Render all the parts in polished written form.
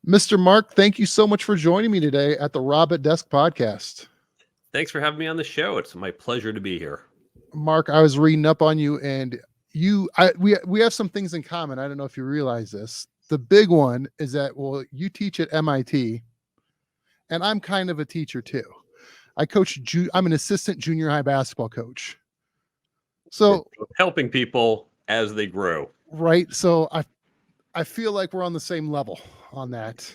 Mr. Mark, thank you so much for joining me today at the Robatdesk podcast. Thanks for having me on the show. It's my pleasure to be here. Mark, I was reading up on you, and we have some things in common. I don't know if you realize this. The big one is that you teach at MIT, and I'm kind of a teacher too. I'm an assistant junior high basketball coach. We're So helping people as they grow. right, so I feel like we're on the same level on that.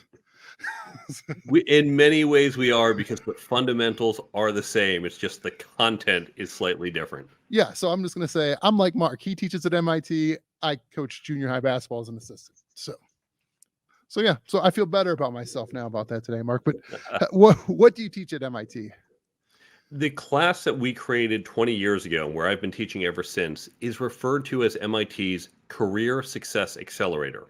In many ways, we are because the fundamentals are the same. It's just the content is slightly different. Yeah, so I'm just gonna say I'm like Mark. He teaches at MIT. I coach junior high basketball as an assistant. So yeah, so I feel better about myself now about that today, Mark. But what do you teach at MIT? The class that we created 20 years ago, and where I've been teaching ever since, is referred to as MIT's Career Success Accelerator.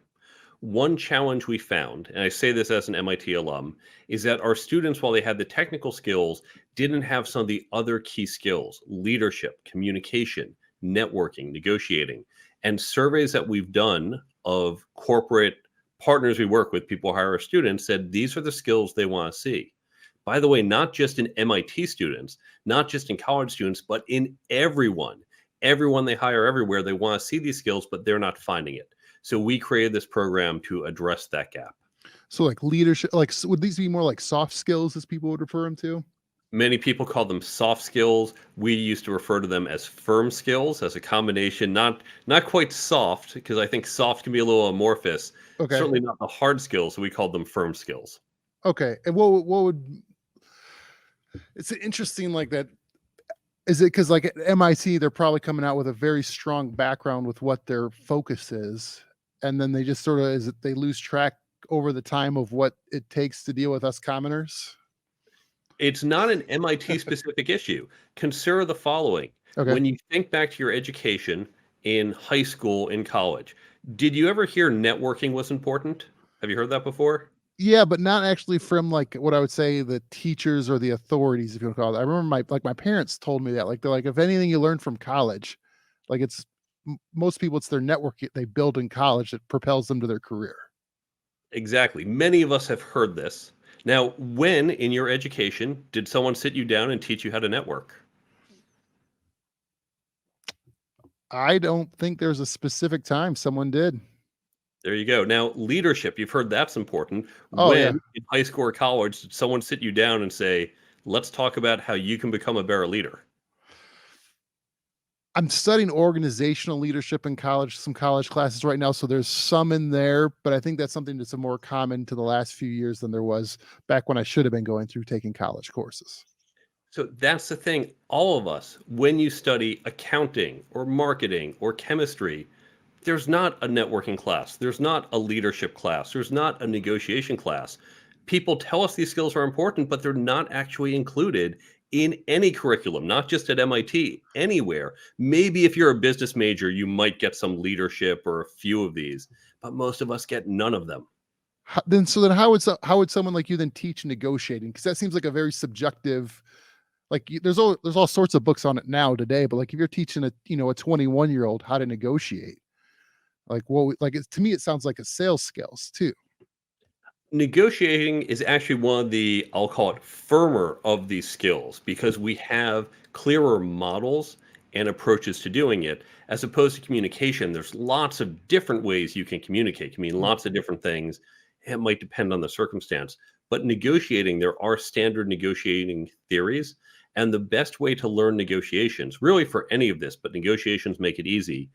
One challenge we found, and I say this as an MIT alum, is that our students, while they had the technical skills, didn't have some of the other key skills: leadership, communication, networking, negotiating. And surveys that we've done of corporate partners we work with, people who hire our students, said these are the skills they want to see. By the way, not just in MIT students, not just in college students, but in everyone. Everyone they hire everywhere, they want to see these skills, but they're not finding it. So we created this program to address that gap. So like leadership, would these be more like soft skills as people would refer them to? Many people call them soft skills. We used to refer to them as firm skills, as a combination, not quite soft, because I think soft can be a little amorphous. Okay. Certainly not the hard skills. So we called them firm skills. Okay. And what would it's interesting like that. Is it because like at MIT they're probably coming out with a very strong background with what their focus is, and then they just sort of they lose track over the time of what it takes to deal with us commoners? It's not an MIT specific issue. Consider the following. Okay. When you think back to your education in high school, in college, did you ever hear networking was important? Have you heard that before? Yeah, but not actually from like what I would say the teachers or the authorities, if you want to call it. I remember my parents told me that. Like they're like, if anything you learn from college, like most people it's their network they build in college that propels them to their career. Exactly. Many of us have heard this. Now, when in your education did someone sit you down and teach you how to network? I don't think there's a specific time someone did. There you go. Now, leadership, you've heard that's important. Oh yeah. When in high school or college did someone sit you down and say, let's talk about how you can become a better leader? I'm studying organizational leadership in college, some college classes right now. So there's some in there, but I think that's something that's more common to the last few years than there was back when I should have been going through taking college courses. So that's the thing. All of us, when you study accounting or marketing or chemistry, there's not a networking class. There's not a leadership class. There's not a negotiation class. People tell us these skills are important, but they're not actually included in any curriculum, not just at MIT, anywhere. Maybe if you're a business major, you might get some leadership or a few of these, but most of us get none of them. Then how would someone like you then teach negotiating? Because that seems like a very subjective. Like there's all sorts of books on it now today, but like if you're teaching a 21-year-old how to negotiate, to me it sounds like a sales skills too. Negotiating is actually one of the, I'll call it, firmer of these skills because we have clearer models and approaches to doing it as opposed to communication. There's lots of different ways you can communicate. It can mean lots of different things. It might depend on the circumstance. But negotiating, there are standard negotiating theories. And the best way to learn negotiations, really for any of this, but negotiations make it easy,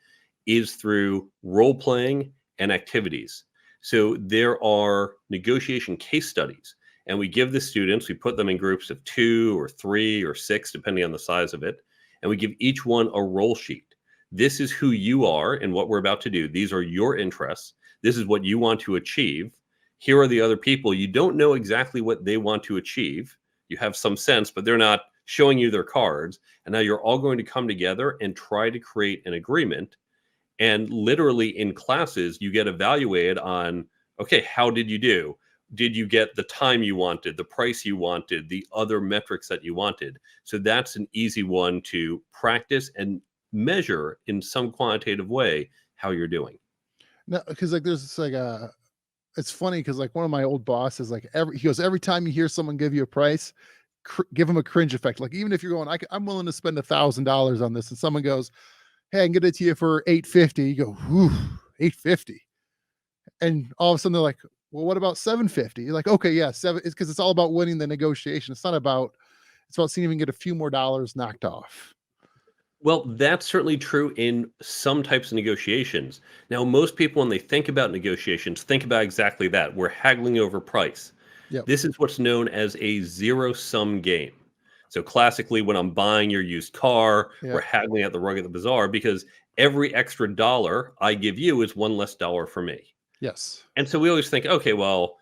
is through role playing and activities. So there are negotiation case studies, and we give the students, we put them in groups of 2 or 3 or 6, depending on the size of it, and we give each one a role sheet. This is who you are and what we're about to do. These are your interests. This is what you want to achieve. Here are the other people. You don't know exactly what they want to achieve. You have some sense, but they're not showing you their cards. And now you're all going to come together and try to create an agreement. And literally in classes, you get evaluated on, okay, how did you do? Did you get the time you wanted, the price you wanted, the other metrics that you wanted? So that's an easy one to practice and measure in some quantitative way how you're doing. No, because like there's like a it's funny because like one of my old bosses, like he goes, every time you hear someone give you a price, give them a cringe effect. Like even if you're going, I'm willing to spend $1,000 on this, and someone goes, hey, I can get it to you for 850. You go, whew, 850. And all of a sudden they're like, well, what about 750? You're like, okay, yeah, seven. It's because it's all about winning the negotiation. It's not about, it's about seeing if you can get a few more dollars knocked off. Well, that's certainly true in some types of negotiations. Now, most people, when they think about negotiations, think about exactly that. We're haggling over price. Yep. This is what's known as a zero-sum game. So classically, when I'm buying your used car, we're Yep. haggling at the rug at the bazaar because every extra dollar I give you is one less dollar for me. Yes. And so we always think, okay, well,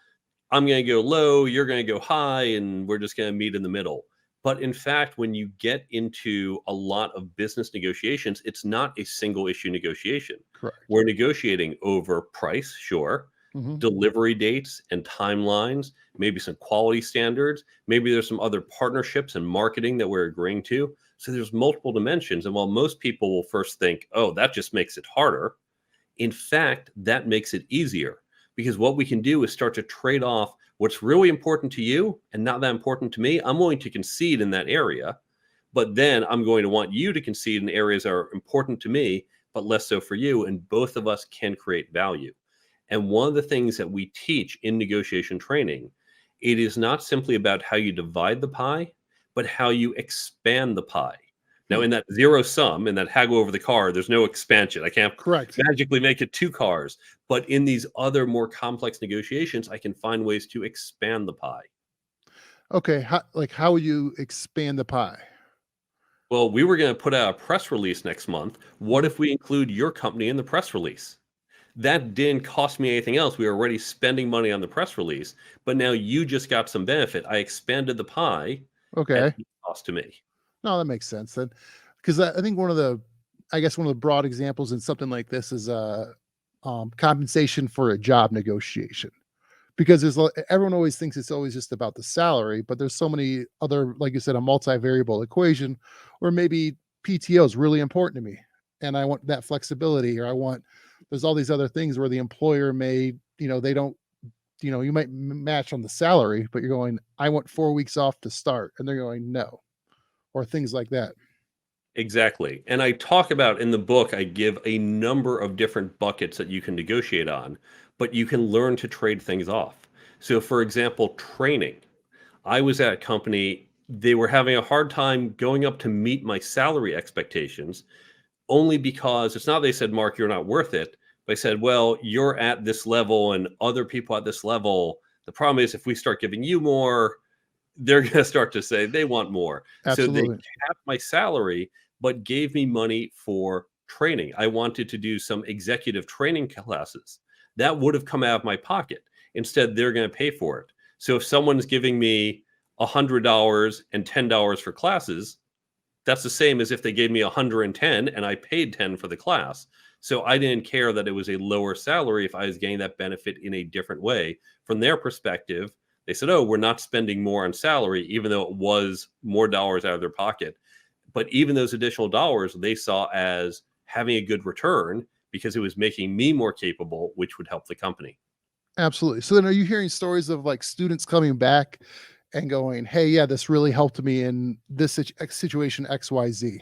I'm going to go low, you're going to go high, and we're just going to meet in the middle. But in fact, when you get into a lot of business negotiations, it's not a single issue negotiation. Correct. We're negotiating over price, sure, Hmm. delivery dates and timelines, maybe some quality standards, maybe there's some other partnerships and marketing that we're agreeing to. So there's multiple dimensions. And while most people will first think, oh, that just makes it harder, in fact, that makes it easier because what we can do is start to trade off what's really important to you and not that important to me. I'm willing to concede in that area, but then I'm going to want you to concede in areas that are important to me, but less so for you. And both of us can create value. And one of the things that we teach in negotiation training, it is not simply about how you divide the pie, but how you expand the pie. Now, Hmm. in that zero sum, in that haggle over the car, there's no expansion. I can't Correct. magically make it two cars. But in these other more complex negotiations, I can find ways to expand the pie. Okay. How would you expand the pie? Well, we were going to put out a press release next month. What Mhm. if we include your company in the press release? That didn't cost me anything else. We were already spending money on the press release, but now you just got some benefit. I expanded the pie at Okay. no cost to me. No, that makes sense then. Because I think I guess one of the broad examples in something like this is compensation for a job negotiation. Because everyone always thinks it's always just about the salary, but there's so many other, like you said, a multivariable equation, or maybe PTO is really important to me, and I want that flexibility, or there's all these other things where the employer may, they don't, you might match on the salary, but you're going, I want 4 weeks off to start, and they're going, no, or things like that. Exactly. And I talk about in the book, I give a number of different buckets that you can negotiate on, but you can learn to trade things off. So, for example, training. I was at a company, they were having a hard time going up to meet my salary expectations only because it's not they said, Mark, you're not worth it. They said, well, you're at this level and other people at this level. The problem is if we start giving you more, they're going to start to say they want more. So they Absolutely. capped my salary, but gave me money for training. I wanted to do some executive training classes. That would have come out of my pocket. Instead, they're going to pay for it. So if someone's giving me $100 and $10 for classes, that's the same as if they gave me 110 and I paid 10 for the class. So I didn't care that it was a lower salary if I was getting that benefit in a different way. From their perspective, they said, oh, we're not spending more on salary, even though it was more dollars out of their pocket. But even those additional dollars they saw as having a good return because it was making me more capable, which would help the company. Absolutely. So then are you hearing stories of like students coming back and going, hey, yeah, this really helped me in this situation XYZ?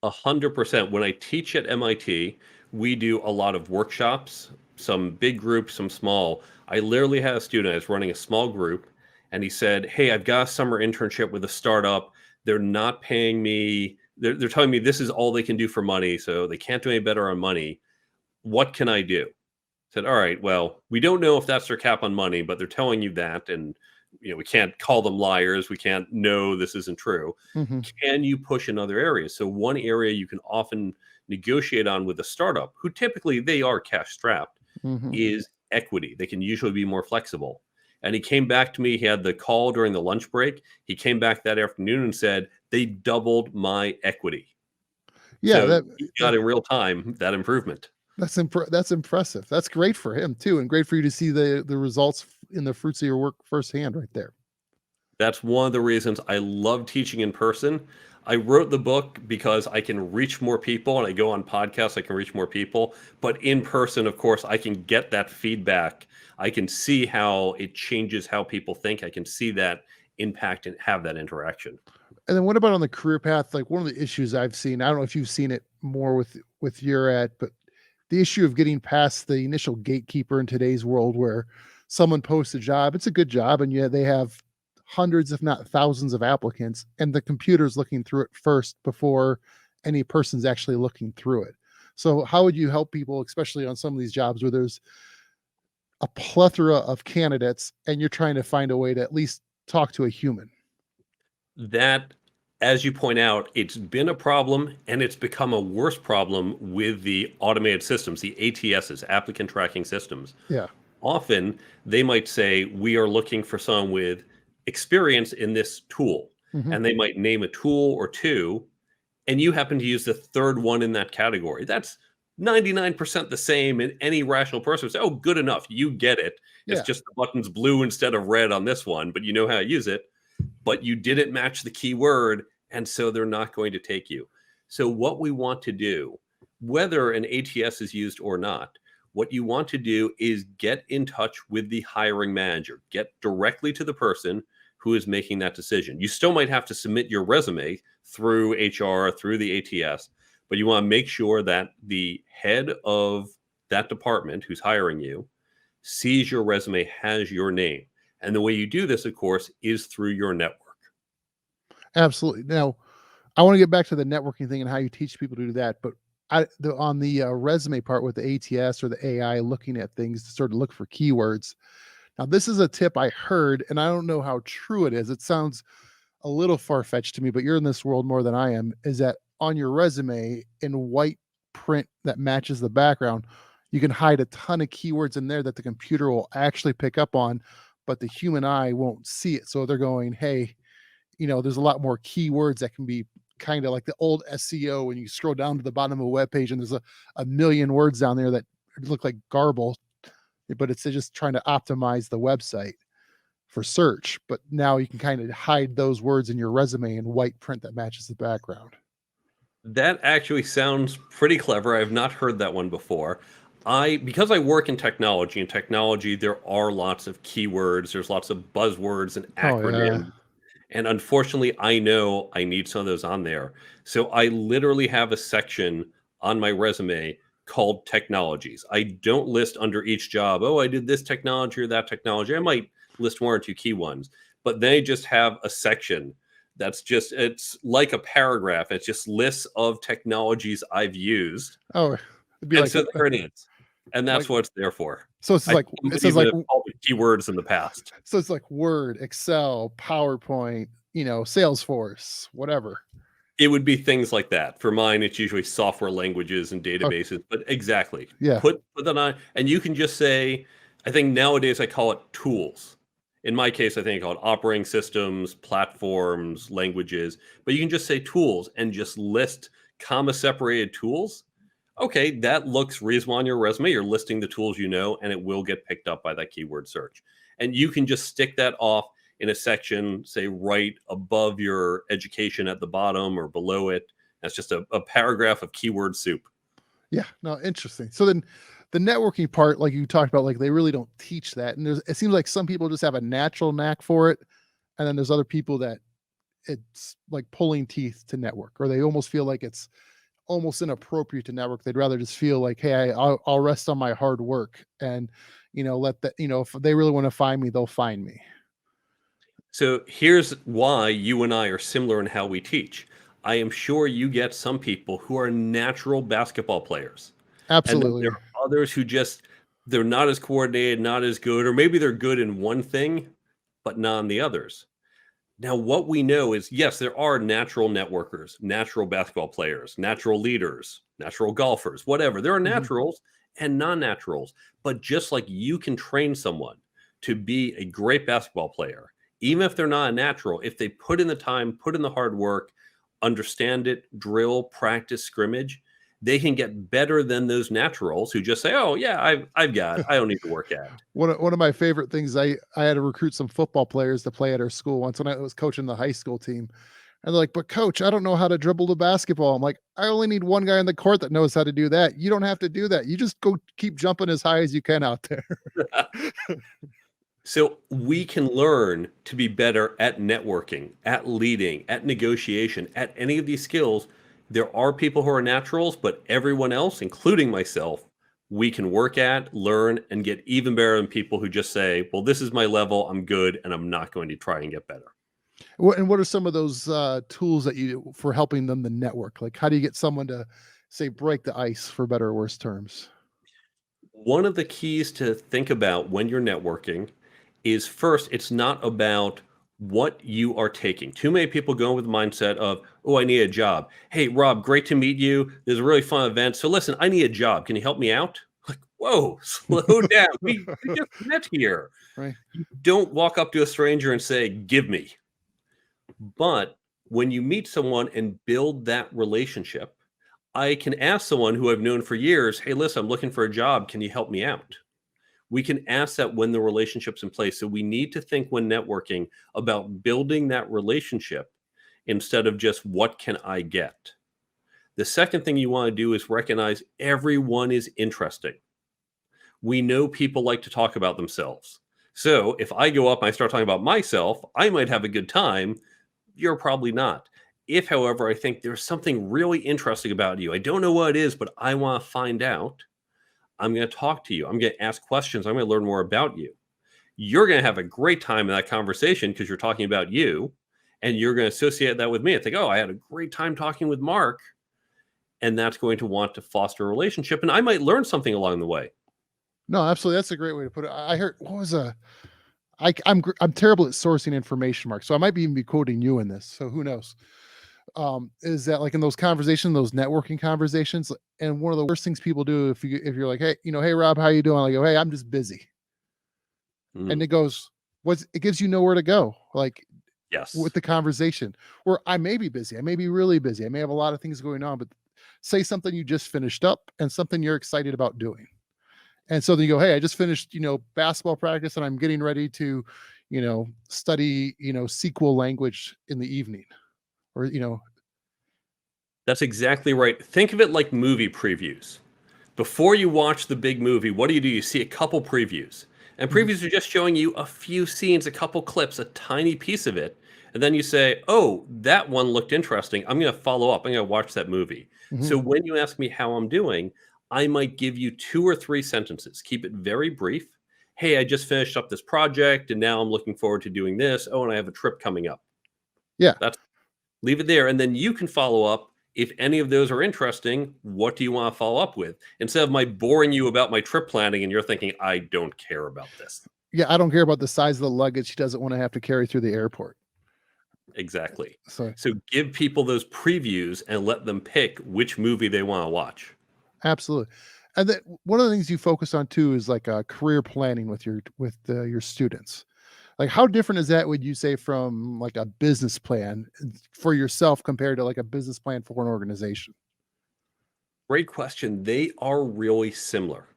100%. When I teach at MIT, we do a lot of workshops, some big groups, some small. I literally had a student I was running a small group, and he said, hey, I've got a summer internship with a startup. They're not paying me. They're telling me this is all they can do for money, so they can't do any better on money. What can I do? Said, all right, well, we don't know if that's their cap on money, but they're telling you that. And, we can't call them liars. We can't know this isn't true. Hmm. Can you push in other areas? So one area you can often negotiate on with a startup, who typically they are cash strapped, Hmm. is equity. They can usually be more flexible. And he came back to me. He had the call during the lunch break. He came back that afternoon and said, they doubled my equity. Yeah, So that, he that got in real time that improvement. that's impressive. That's great for him too, and great for you to see the results in the fruits of your work firsthand right there. That's one of the reasons I love teaching in person. I wrote the book because I can reach more people, and I go on podcasts, I can reach more people. But in person, of course, I can get that feedback. I can see how it changes how people think. I can see that impact and have that interaction. And then what about on the career path? Like one of the issues I've seen, I don't know if you've seen it more with your ad, but the issue of getting past the initial gatekeeper in today's world where someone posts a job, it's a good job, and yet they have hundreds, if not thousands of applicants, and the computer's looking through it first before any person's actually looking through it. So how would you help people, especially on some of these jobs where there's a plethora of candidates and you're trying to find a way to at least talk to a human? That, as you point out, it's been a problem and it's become a worse problem with the automated systems, the ATSs, applicant tracking systems. Yeah. Often they might say, we are looking for someone with experience in this tool. Mhm. And they might name a tool or two, and you happen to use the third one in that category. That's 99% the same, and any rational person would say, oh, good enough. You get it. It's Yeah. just the button's blue instead of red on this one, but you know how to use it. But you didn't match the keyword, and so they're not going to take you. So what we want to do, whether an ATS is used or not, what you want to do is get in touch with the hiring manager, get directly to the person who is making that decision. You still might have to submit your resume through HR, through the ATS, but you want to make sure that the head of that department who's hiring you sees your resume, has your name. And the way you do this, of course, is through your network. Absolutely. Now, I want to get back to the networking thing and how you teach people to do that, but on the resume part with the ATS or the AI looking at things to sort of look for keywords. Now, this is a tip I heard, and I don't know how true it is. It sounds a little far fetched to me, but you're in this world more than I am. Is that on your resume in white print that matches the background, you can hide a ton of keywords in there that the computer will actually pick up on, but the human eye won't see it. So they're going, hey, there's a lot more keywords that can be kind of like the old SEO when you scroll down to the bottom of a web page and there's a million words down there that look like garble, but it's just trying to optimize the website for search. But now you can kind of hide those words in your resume in white print that matches the background. That actually sounds pretty clever. I have not heard that one before. Because I work in technology, there are lots of keywords, there's lots of buzzwords and Oh yeah. acronyms. And unfortunately, I know I need some of those on there. So I literally have a section on my resume called technologies. I don't list under each job, oh, I did this technology or that technology. I might list one or two key ones, but they just have a section it's like a paragraph. It's just lists of technologies I've used. Oh, it'd be And like so there it is. And that's like what it's there for. so it's I like it wouldn't says even like have called it keywords in the past. so it's like Word, Excel, PowerPoint, Salesforce, whatever. It would be things like that. For mine, it's usually software languages and Okay. databases, but exactly. Yeah. Put that on, and you can just say, I think nowadays I call it tools. In my case, I think I call it operating systems, platforms, languages, but you can just say tools and just list comma separated tools. Okay, that looks reasonable on your resume. You're listing the tools you know, and it will get picked up by that keyword search. And you can just stick that off in a section, say right above your education at the bottom or below it. That's just a paragraph of keyword soup. Yeah. No, interesting. So then the networking part, like you talked about, like they really don't teach that. And it seems like some people just have a natural knack for it. And then there's other people that it's like pulling teeth to network, or they almost feel like it's almost inappropriate to network. They'd rather just feel like, hey, I'll rest on my hard work and, let that, if they really want to find me, they'll find me. So here's why you and I are similar in how we teach. I am sure you get some people who are natural basketball players. And then there Absolutely. are others who they're not as coordinated, not as good, or maybe they're good in one thing, but not in the others. Now, what we know is, yes, there are natural networkers, natural basketball players, natural leaders, natural golfers, whatever. There are Mhm. naturals and non-naturals. But just like you can train someone to be a great basketball player, even if they're not a natural, if they put in the time, put in the hard work, understand it, drill, practice, scrimmage, they can get better than those naturals who just say, "Oh yeah, I've got it. I don't need to work at it." One of my favorite things, I had to recruit some football players to play at our school once when I was coaching the high school team. And they're like, but coach, I don't know how to dribble the basketball. I'm like, I only need one guy on the court that knows how to do that. You don't have to do that. You just go keep jumping as high as you can out there. So we can learn to be better at networking, at leading, at negotiation, at any of these skills. There are people who are naturals, but everyone else, including myself, we can work at, learn, and get even better than people who just say, well, this is my level, I'm good, and I'm not going to try and get better. And what are some of those tools that you for helping them to network? Like, how do you get someone to say break the ice for better or worse terms? One of the keys to think about when you're networking is first, it's not about what you are taking. Too many people go with the mindset of, oh, I need a job. Hey, Rob, great to meet you. There's a really fun event. So listen, I need a job. Can you help me out? Like, whoa, slow down. We just met here. Right. You don't walk up to a stranger and say, give me. But when you meet someone and build that relationship, I can ask someone who I've known for years, hey, listen, I'm looking for a job. Can you help me out? We can ask that when the relationship's in place. So we need to think when networking about building that relationship instead of just what can I get. The second thing you want to do is recognize everyone is interesting. We know people like to talk about themselves. So if I go up and I start talking about myself, I might have a good time. You're probably not. If, however, I think there's something really interesting about you, I don't know what it is, but I want to find out, I'm going to talk to you. I'm going to ask questions. I'm going to learn more about you. You're going to have a great time in that conversation because you're talking about you, and you're going to associate that with me and think, oh, I had a great time talking with Mark. And that's going to want to foster a relationship. And I might learn something along the way. No, absolutely. That's a great way to put it. I heard what was I'm terrible at sourcing information, Mark. So I might be even be quoting you in this. So who knows? Is that like in those conversations, those networking conversations, and one of the worst things people do if you're like, hey, hey Rob, how you doing? I go, hey, I'm just busy. And Mm, it goes, it gives you nowhere to go, like yes. with the conversation. Where I may be busy, I may be really busy, I may have a lot of things going on, but say something you just finished up and something you're excited about doing. And so then you go, hey, I just finished, basketball practice and I'm getting ready to, study, SQL language in the evening. Or, That's exactly right. Think of it like movie previews. Before you watch the big movie, what do? You see a couple previews. And mhm, previews are just showing you a few scenes, a couple clips, a tiny piece of it. And then you say, oh, that one looked interesting. I'm going to follow up. I'm going to watch that movie. mhm. So when you ask me how I'm doing, I might give you 2 or 3 sentences. Keep it very brief. Hey, I just finished up this project and now I'm looking forward to doing this. Oh, and I have a trip coming up. Yeah. That's Leave it there, and then you can follow up. If any of those are interesting, what do you want to follow up with? Instead of my boring you about my trip planning and you're thinking, I don't care about this. Yeah, I don't care about the size of the luggage she doesn't wanna have to carry through the airport. Exactly. So, So give people those previews and let them pick which movie they want to watch. absolutely. And then one of the things you focus on too is like, career planning with your students. Like, how different is that, would you say, from, like, a business plan for yourself compared to, like, a business plan for an organization? Great question. They are really similar.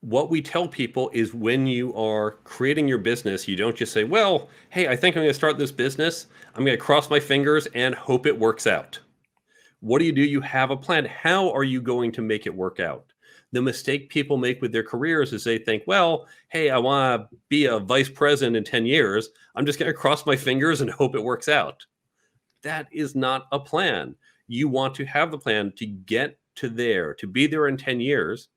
What we tell people is when you are creating your business, you don't just say, well, hey, I think I'm going to start this business. I'm going to cross my fingers and hope it works out. What do? You have a plan. How are you going to make it work out? The mistake people make with their careers is they think, well, hey, I want to be a vice president in 10 years. I'm just going to cross my fingers and hope it works out. That is not a plan. You want to have the plan to get to there, to be there in 10 years.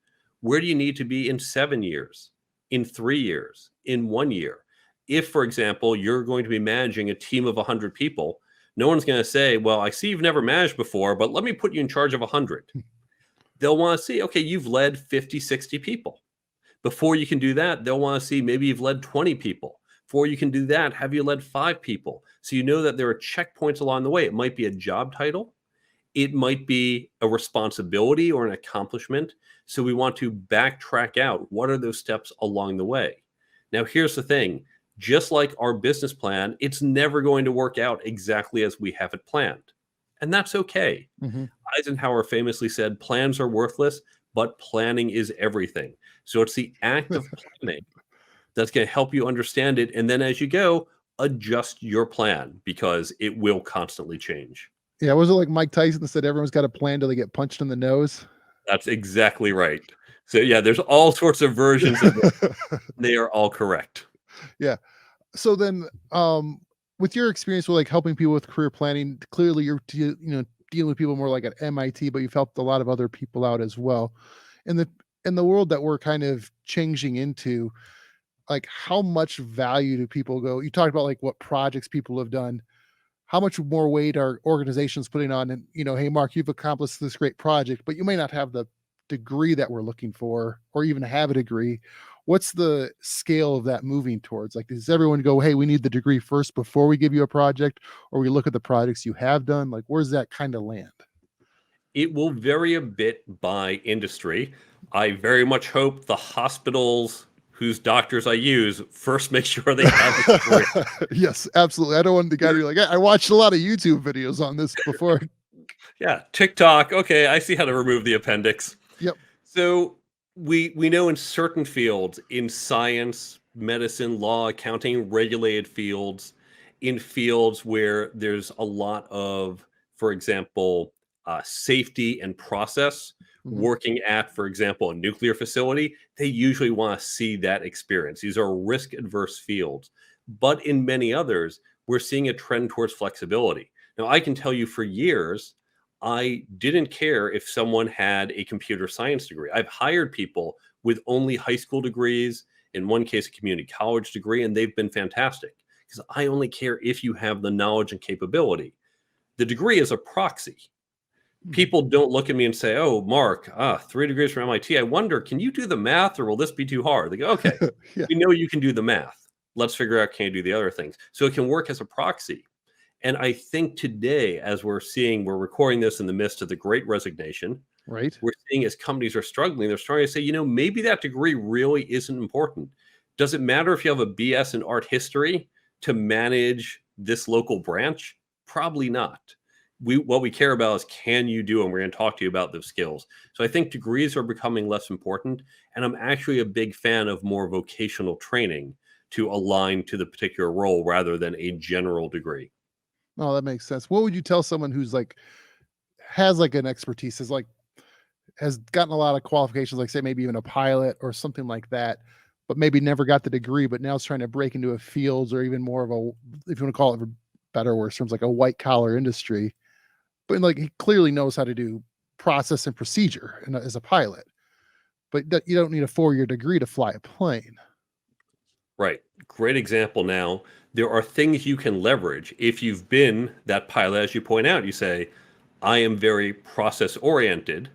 Where do you need to be in 7 years, in 3 years, in 1 year? If, for example, you're going to be managing a team of 100 people, no one's going to say, well, I see you've never managed before, but let me put you in charge of 100. They'll want to see, okay, you've led 50, 60 people. Before you can do that, they'll want to see maybe you've led 20 people. Before you can do that, have you led 5 people? So you know that there are checkpoints along the way. It might be a job title, it might be a responsibility or an accomplishment. So we want to backtrack out what are those steps along the way. Now, here's the thing, just like our business plan, it's never going to work out exactly as we have it planned. And that's okay. Mhm. Eisenhower famously said, plans are worthless, but planning is everything. So it's the act of planning that's going to help you understand it. And then as you go, adjust your plan because it will constantly change. Yeah, was it like Mike Tyson that said everyone's got a plan till they get punched in the nose? That's exactly right. So yeah, there's all sorts of versions of it. They are all correct. Yeah. So then, with your experience with like helping people with career planning, clearly you're dealing with people more like at MIT, but you've helped a lot of other people out as well. In the world that we're kind of changing into, like how much value do people go? You talked about like what projects people have done. How much more weight are organizations putting on? And hey, Mark, you've accomplished this great project, but you may not have the degree that we're looking for, or even have a degree. What's the scale of that moving towards? Like, does everyone go, hey, we need the degree first before we give you a project, or we look at the projects you have done? Like, where's that kind of land? It will vary a bit by industry. I very much hope the hospitals whose doctors I use first make sure they have a degree. Yes, absolutely. I don't want the guy to be like, "Hey, I watched a lot of YouTube videos on this before." Yeah, TikTok. Okay, I see how to remove the appendix. Yep. So we know in certain fields, in science, medicine, law, accounting, regulated fields, in fields where there's a lot of, for example, safety and process, Mhm. working at, for example, a nuclear facility, they usually want to see that experience. These are risk adverse fields. But in many others, we're seeing a trend towards flexibility. Now, I can tell you for years, I didn't care if someone had a computer science degree. I've hired people with only high school degrees, in one case, a community college degree, and they've been fantastic because I only care if you have the knowledge and capability. The degree is a proxy. Mhm. People don't look at me and say, "Oh, Mark, 3 degrees from MIT. I wonder, can you do the math or will this be too hard?" They go, "Okay, Yeah. we know you can do the math. Let's figure out, can you do the other things?" So it can work as a proxy. And I think today, as we're recording this in the midst of the great resignation, Right. we're seeing as companies are struggling, they're starting to say, maybe that degree really isn't important. Does it matter if you have a BS in art history to manage this local branch? Probably not. What we care about is, can you do, and we're going to talk to you about those skills. So I think degrees are becoming less important, and I'm actually a big fan of more vocational training to align to the particular role rather than a general degree. Oh, that makes sense. What would you tell someone who's like has like an expertise, has gotten a lot of qualifications, like say maybe even a pilot or something like that, but maybe never got the degree, but now is trying to break into a fields or even more of a, if you want to call it for better or worse terms, like a white collar industry, but like he clearly knows how to do process and procedure and as a pilot, but you don't need a 4-year degree to fly a plane. Right. Great example now. There are things you can leverage. If you've been that pilot, as you point out, you say, I am very process oriented.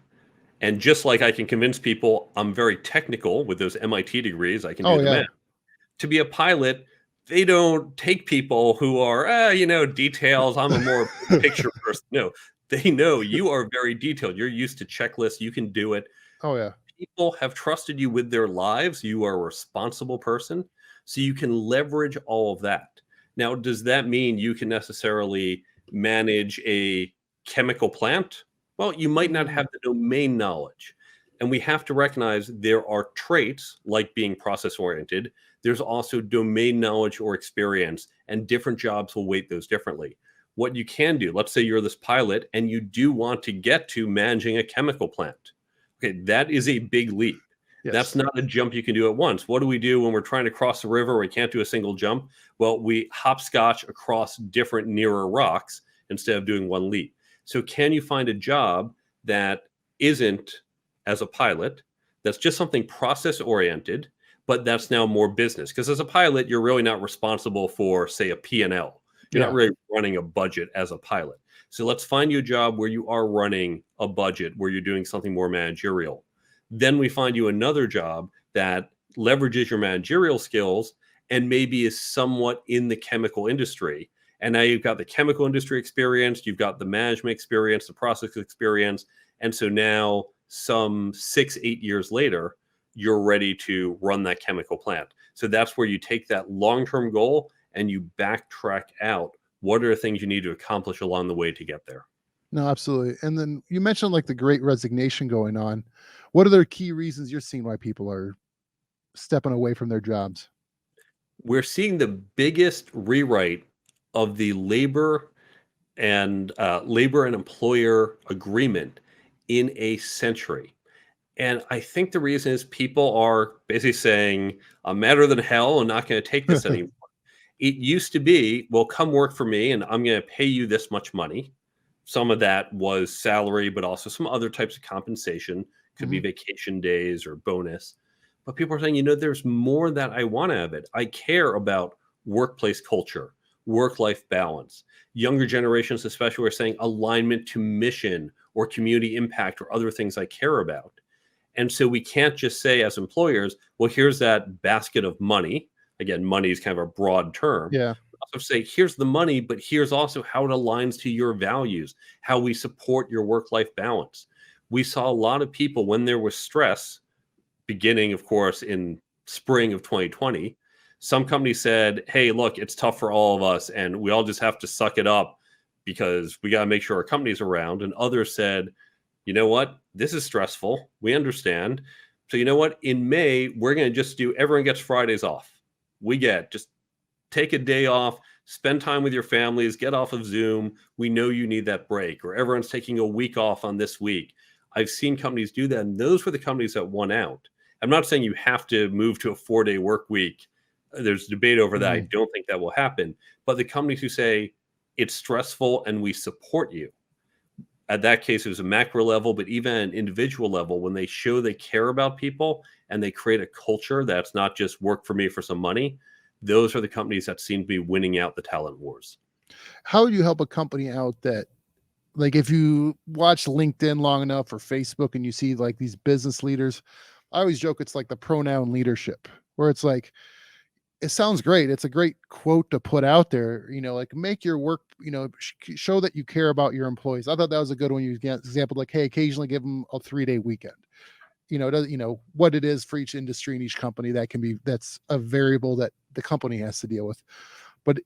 And just like I can convince people I'm very technical with those MIT degrees, I can do Oh the yeah. math. To be a pilot, they don't take people who are, details. I'm a more big picture person. No, they know you are very detailed. You're used to checklists. You can do it. Oh yeah. People have trusted you with their lives. You are a responsible person. So you can leverage all of that. Now, does that mean you can necessarily manage a chemical plant? Well, you might not Mm, have the domain knowledge. And we have to recognize there are traits like being process oriented. There's also domain knowledge or experience, and different jobs will weight those differently. What you can do, let's say you're this pilot and you do want to get to managing a chemical plant. Okay, that is a big leap. That's yes. not a jump you can do at once. What do we do when we're trying to cross the river? We can't do a single jump. Well, we hopscotch across different nearer rocks instead of doing one leap. So, can you find a job that isn't as a pilot, that's just something process oriented, but that's now more business? Because as a pilot, you're really not responsible for, say, a P&L. You're not Yeah. really running a budget as a pilot. So let's find you a job where you are running a budget, where you're doing something more managerial. Then we find you another job that leverages your managerial skills and maybe is somewhat in the chemical industry. And now you've got the chemical industry experience, you've got the management experience, the process experience. And so now, some 6, 8 years later, you're ready to run that chemical plant. So that's where you take that long term goal and you backtrack out, what are the things you need to accomplish along the way to get there? No, absolutely. And then you mentioned like the great resignation going on. What are the key reasons you're seeing why people are stepping away from their jobs? We're seeing the biggest rewrite of the labor and employer agreement in a century. And I think the reason is people are basically saying, I'm madder than hell. I'm not going to take this anymore. It used to be, well, come work for me and I'm going to pay you this much money. Some of that was salary, but also some other types of compensation. Could be Mhm. vacation days or bonus. But people are saying, there's more that I want out of it. I care about workplace culture, work life balance. Younger generations, especially, are saying alignment to mission or community impact or other things I care about. And so we can't just say as employers, well, here's that basket of money. Again, money is kind of a broad term. Yeah. Also say, here's the money, but here's also how it aligns to your values, how we support your work-life balance. We saw a lot of people when there was stress, beginning, of course, in spring of 2020. Some companies said, hey, look, it's tough for all of us, and we all just have to suck it up because we got to make sure our company's around. And others said, you know what? This is stressful. We understand. So, you know what? In May, we're going to just do everyone gets Fridays off. Just take a day off, spend time with your families, get off of Zoom. We know you need that break, or everyone's taking a week off on this week. I've seen companies do that, and those were the companies that won out. I'm not saying you have to move to a 4-day work week. There's debate over that. I Mhm. don't think that will happen. But the companies who say it's stressful and we support you, at that case, it was a macro level, but even an individual level, when they show they care about people and they create a culture that's not just work for me for some money, those are the companies that seem to be winning out the talent wars. How would you help a company out that, like, if you watch LinkedIn long enough or Facebook and you see like these business leaders, I always joke it's like the pronoun leadership, where it's like, it sounds great. It's a great quote to put out there, like make your work, show that you care about your employees. I thought that was a good one. You get example, like, hey, occasionally give them a 3-day weekend. What it is for each industry and each company that's a variable that the company has to deal with. But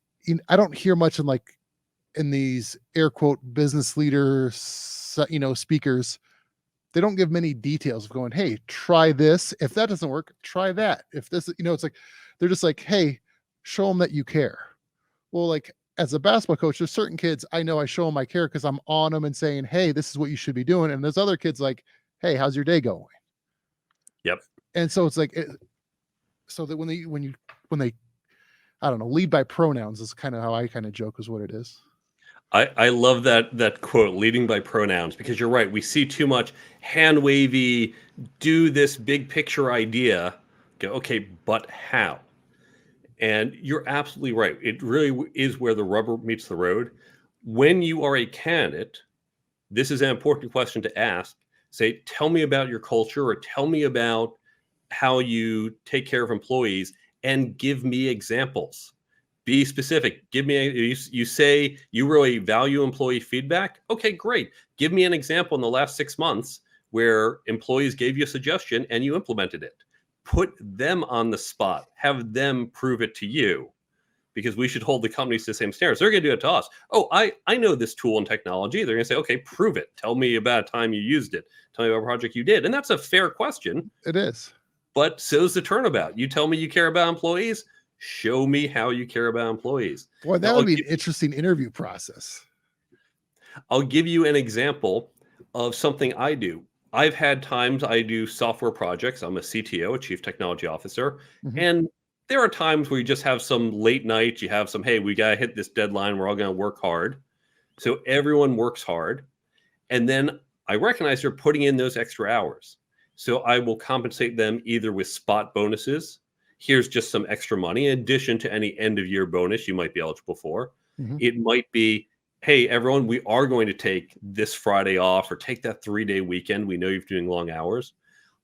I don't hear much in these air quote business leaders, speakers. They don't give many details of going, hey, try this. If that doesn't work, try that. If this, it's like they're just like, hey, show them that you care. Well, like as a basketball coach, there's certain kids I know I show them I care because I'm on them and saying, hey, this is what you should be doing. And there's other kids like, hey, how's your day going? Yep. And so it's like, so that when they, I don't know, lead by pronouns is kind of how I kind of joke is what it is. I love that quote, leading by pronouns, because you're right. We see too much hand wavy, do this big picture idea. Go, okay, but how? And you're absolutely right. It really is where the rubber meets the road. When you are a candidate, this is an important question to ask. Say, tell me about your culture, or tell me about how you take care of employees, and give me examples. Be specific. You say you really value employee feedback. Okay, great. Give me an example in the last 6 months where employees gave you a suggestion and you implemented it. Put them on the spot. Have them prove it to you, because we should hold the companies to the same standards. They're going to do it to us. Oh, I know this tool and technology. They're going to say, okay, prove it. Tell me about a time you used it. Tell me about a project you did. And that's a fair question, It is. but so's the turnabout. You tell me you care about employees. Show me how you care about employees. Boy, Now, that would be an interesting interview process. I'll give you an example of something I do. I've had times I do software projects. I'm a CTO, a chief technology officer. Mhm. And there are times where you just have some late nights. You have some, hey, we got to hit this deadline. We're all going to work hard. So everyone works hard. And then I recognize they're putting in those extra hours. So I will compensate them either with spot bonuses. Here's just some extra money in addition to any end of year bonus you might be eligible for. Mhm. It might be, hey, everyone, we are going to take this Friday off, or take that 3-day weekend. We know you're doing long hours.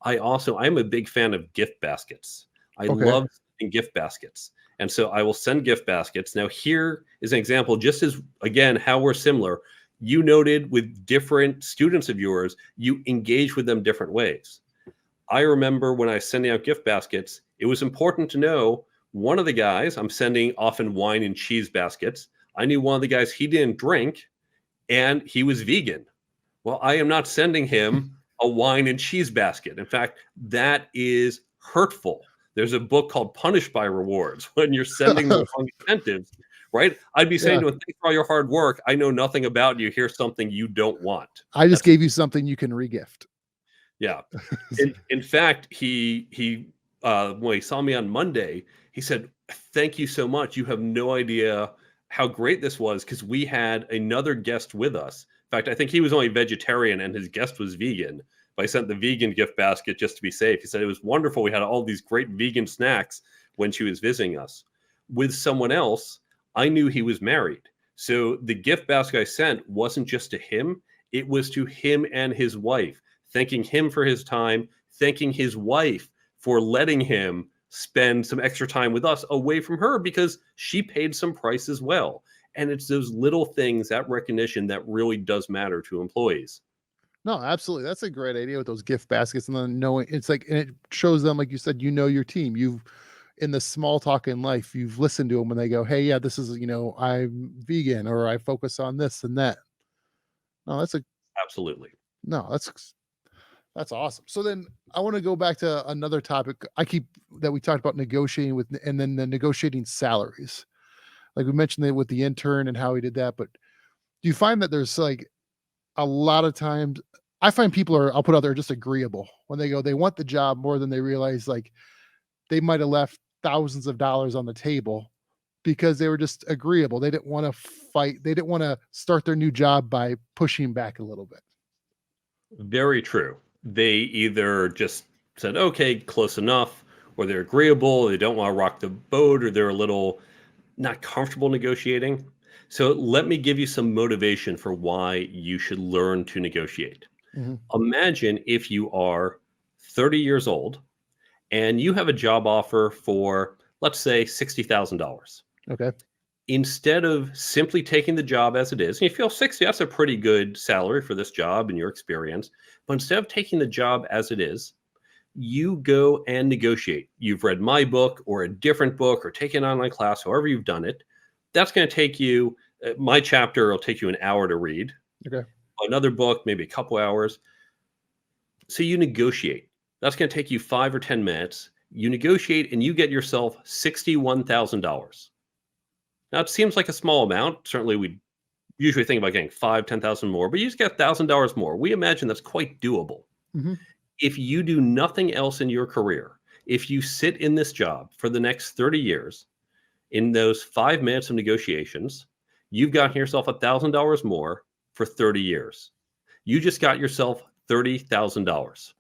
I'm a big fan of gift baskets. I Okay. love sending gift baskets. And so I will send gift baskets. Now, here is an example, just as, again, how we're similar. You noted with different students of yours, you engage with them different ways. I remember when I was sending out gift baskets, it was important to know one of the guys, I'm sending often wine and cheese baskets. I knew one of the guys, he didn't drink and he was vegan. Well, I am not sending him a wine and cheese basket. In fact, that is hurtful. There's a book called Punished by Rewards when you're sending the wrong incentives, right? I'd be saying Yeah. to him, thanks for all your hard work. I know nothing about you. Here's something you don't want. I just That's gave you something you can regift. yeah. In fact, he when he saw me on Monday, he said, "Thank you so much. You have no idea how great this was because we had another guest with us. In fact, I think he was only vegetarian and his guest was vegan. But I sent the vegan gift basket just to be safe. He said it was wonderful. We had all these great vegan snacks when she was visiting us. With someone else, I knew he was married. So the gift basket I sent wasn't just to him, it was to him and his wife, thanking him for his time, thanking his wife for letting him spend some extra time with us away from her because she paid some price as well. And it's those little things, that recognition that really does matter to employees. No, absolutely. That's a great idea with those gift baskets, and then knowing it's like, and it shows them, like you said, your team. You've in the small talk in life, you've listened to them when they go, "Hey, yeah, this is I'm vegan, or I focus on this and that." No, that's a Absolutely. no, that's awesome. So then I want to go back to another topic that we talked about negotiating with, and then the negotiating salaries. Like we mentioned it with the intern and how he did that, but do you find that there's like a lot of times I find people are, I'll put out there, just agreeable when they want the job more than they realize, like they might have left thousands of dollars on the table because they were just agreeable. They didn't want to fight. They didn't want to start their new job by pushing back a little bit. Very true. They either just said, okay, close enough, or they're agreeable, they don't want to rock the boat, or they're a little not comfortable negotiating. So let me give you some motivation for why you should learn to negotiate. Mhm. Imagine if you are 30 years old and you have a job offer for, let's say, $60,000. Okay. Instead of simply taking the job as it is, and you feel 60, that's a pretty good salary for this job and your experience. But instead of taking the job as it is, you go and negotiate. You've read my book or a different book or taken an online class, however you've done it. That's going to take you, my chapter will take you an hour to read. Okay. Another book, maybe a couple hours. So you negotiate. That's going to take you 5 or 10 minutes. You negotiate and you get yourself $61,000. Now it seems like a small amount. Certainly, we usually think about getting 5, 10,000 more, but you just get $1,000 more. We imagine that's quite doable. Mhm. If you do nothing else in your career, if you sit in this job for the next 30 years, in those 5 minutes of negotiations, you've got yourself $1,000 more for 30 years. You just got yourself $30,000.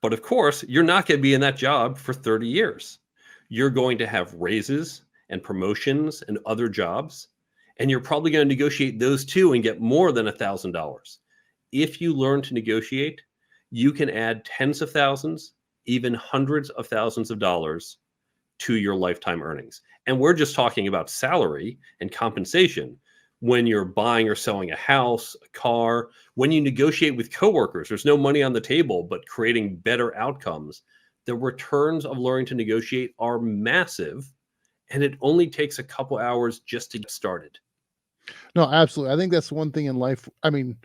But of course, you're not going to be in that job for 30 years. You're going to have raises and promotions and other jobs, and you're probably going to negotiate those too and get more than $1,000. If you learn to negotiate, you can add tens of thousands, even hundreds of thousands of dollars to your lifetime earnings. And we're just talking about salary and compensation. When you're buying or selling a house, a car, when you negotiate with coworkers, there's no money on the table, but creating better outcomes. The returns of learning to negotiate are massive, and it only takes a couple hours just to get started. No, absolutely. I think that's one thing in life. I mean,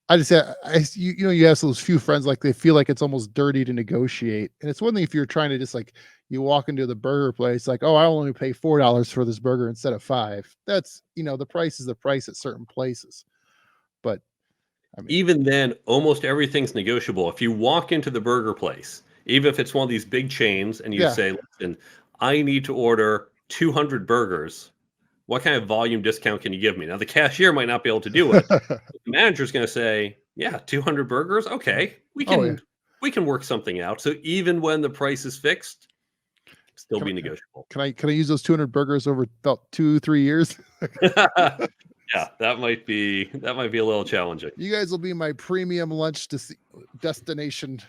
I just said, you have those few friends, like they feel like it's almost dirty to negotiate. And it's one thing if you're trying to just like, you walk into the burger place, like, oh, I only pay $4 for this burger instead of 5. That's, the price is the price at certain places. But I mean, Even then, almost everything's negotiable. If you walk into the burger place, even if it's one of these big chains, and you yeah. say, listen, I need to order 200 burgers, what kind of volume discount can you give me? Now, the cashier might not be able to do it. The manager's going to say, yeah, 200 burgers. Okay, we Oh yeah. can we can work something out. So even when the price is fixed, still Can be I, negotiable. can I use those 200 burgers over about 2-3 years? Yeah, that might be a little challenging. You guys will be my premium lunch destination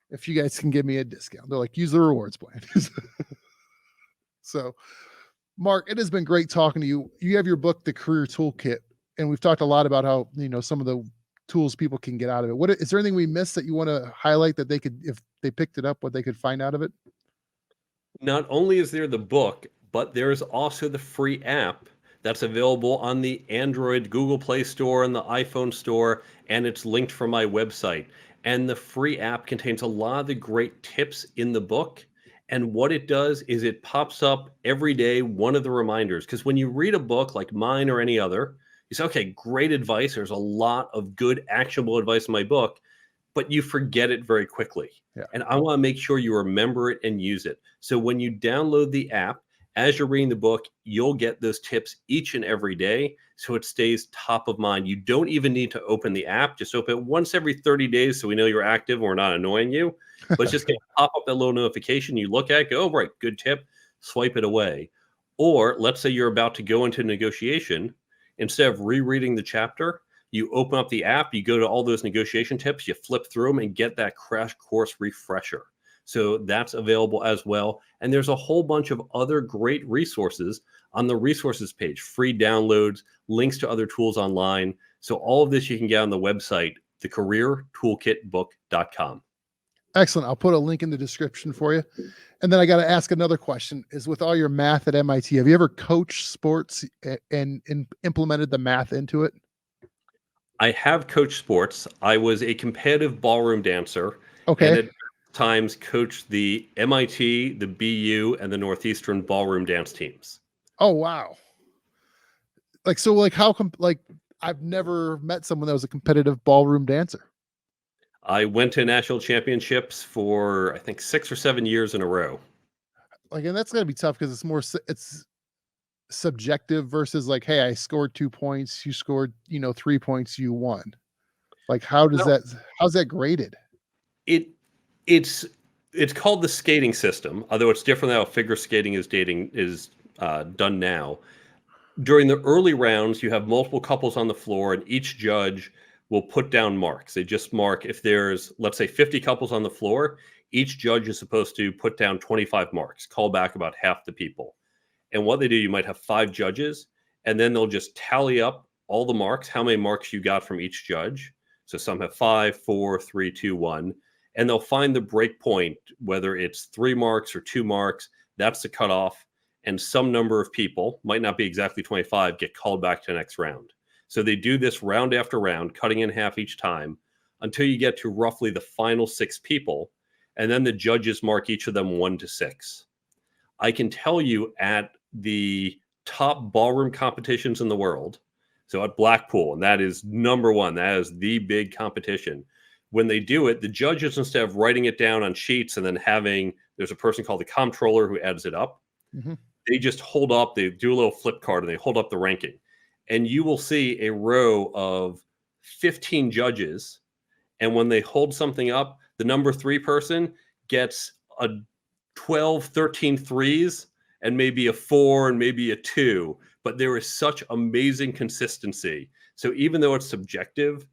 if you guys can give me a discount. They're like, use the rewards plan. So, Mark, it has been great talking to you. You have your book, The Career Toolkit, and we've talked a lot about how, some of the tools people can get out of it. What is there anything we missed that you want to highlight that they could, if they picked it up, what they could find out of it? Not only is there the book, but there is also the free app that's available on the Android Google Play Store and the iPhone Store, and it's linked from my website. And the free app contains a lot of the great tips in the book, And what it does is it pops up every day, one of the reminders. Because when you read a book like mine or any other, you say, okay, great advice. There's a lot of good, actionable advice in my book, but you forget it very quickly. Yeah. And I want to make sure you remember it and use it. So when you download the app, as you're reading the book, you'll get those tips each and every day. So it stays top of mind. You don't even need to open the app. Just open it once every 30 days so we know you're active and we're not annoying you. But it's just going to pop up that little notification. You look at it, go, oh, right, good tip, swipe it away. Or let's say you're about to go into negotiation. Instead of rereading the chapter, you open up the app, you go to all those negotiation tips, you flip through them and get that crash course refresher. So that's available as well. And there's a whole bunch of other great resources on the resources page, free downloads, links to other tools online. So all of this you can get on the website, thecareertoolkitbook.com. Excellent. I'll put a link in the description for you. And then I got to ask another question is with all your math at MIT, have you ever coached sports and implemented the math into it? I have coached sports. I was a competitive ballroom dancer. Okay. And at times coached the MIT, the BU, and the Northeastern ballroom dance teams. Oh, wow. Like, so like how come, like I've never met someone that was a competitive ballroom dancer. I went to national championships for, I think, 6 or 7 years in a row. Like, and that's gotta be tough because it's subjective versus like, hey, I scored 2 points, you scored, 3 points, you won. Like, how's that graded? It's called the skating system, although it's different than how figure skating is done now. During the early rounds, you have multiple couples on the floor, and each judge will put down marks. They just mark if there's, let's say, 50 couples on the floor, each judge is supposed to put down 25 marks, call back about half the people. And what they do, you might have 5 judges, and then they'll just tally up all the marks, how many marks you got from each judge. So some have 5, 4, 3, 2, 1. And they'll find the break point, whether it's 3 marks or 2 marks, that's the cutoff. And some number of people, might not be exactly 25, get called back to the next round. So they do this round after round, cutting in half each time, until you get to roughly the final 6 people. And then the judges mark each of them 1 to 6. I can tell you at the top ballroom competitions in the world, so at Blackpool, and that is number 1, that is the big competition. When they do it, the judges, instead of writing it down on sheets and then there's a person called the comptroller who adds it up. Mm-hmm. They just hold up, they do a little flip card and they hold up the ranking. And you will see a row of 15 judges. And when they hold something up, the number 3 person gets a 12, 13 threes and maybe a 4 and maybe a 2. But there is such amazing consistency. So even though it's subjective,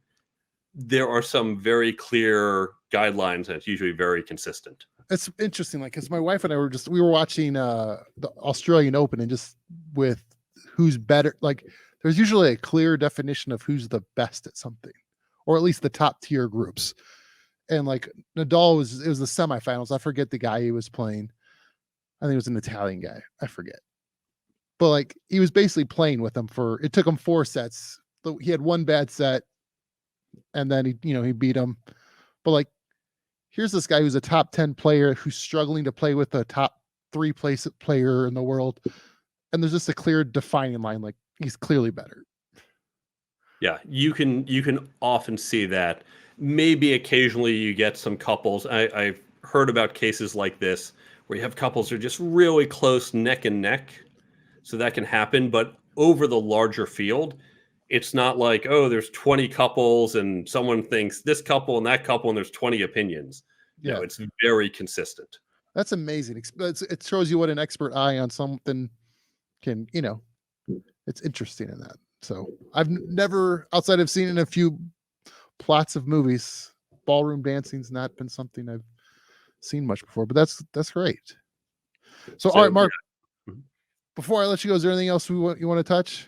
there are some very clear guidelines and it's usually very consistent. It's interesting, like, because my wife and I we were watching the Australian Open and just with who's better, like there's usually a clear definition of who's the best at something, or at least the top tier groups. And like Nadal it was the semifinals. I forget the guy he was playing. I think it was an Italian guy. I forget. But like he was basically playing with them it took him 4 sets. He had one bad set and then he beat him. But like, here's this guy who's a top 10 player who's struggling to play with a top 3 place player in the world. And there's just a clear defining line. Like he's clearly better. Yeah, you can often see that. Maybe occasionally you get some couples. I've heard about cases like this where you have couples who are just really close neck and neck. So that can happen. But over the larger field, it's not like, oh, there's 20 couples and someone thinks this couple and that couple and there's 20 opinions. Yeah. No, it's very consistent. That's amazing. It shows you what an expert eye on something can, it's interesting in that. So I've never, outside of seeing in a few plots of movies, ballroom dancing's not been something I've seen much before, but that's great. So all right, Mark, yeah. Before I let you go, is there anything else you want to touch?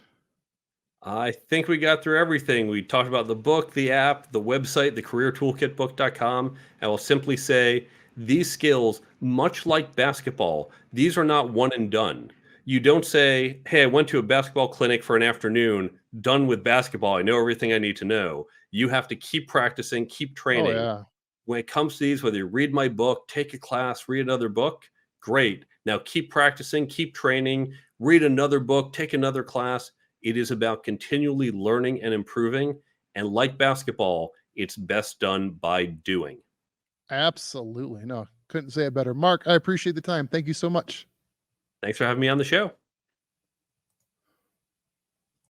I think we got through everything. We talked about the book, the app, the website, the careertoolkitbook.com. And we'll simply say these skills, much like basketball, these are not one and done. You don't say, hey, I went to a basketball clinic for an afternoon, done with basketball. I know everything I need to know. You have to keep practicing, keep training. Oh, yeah. When it comes to these, whether you read my book, take a class, read another book, Great. Now keep practicing, keep training, read another book, take another class. It is about continually learning and improving. And like basketball, it's best done by doing. Absolutely. No, couldn't say it better. Mark, I appreciate the time. Thank you so much. Thanks for having me on the show.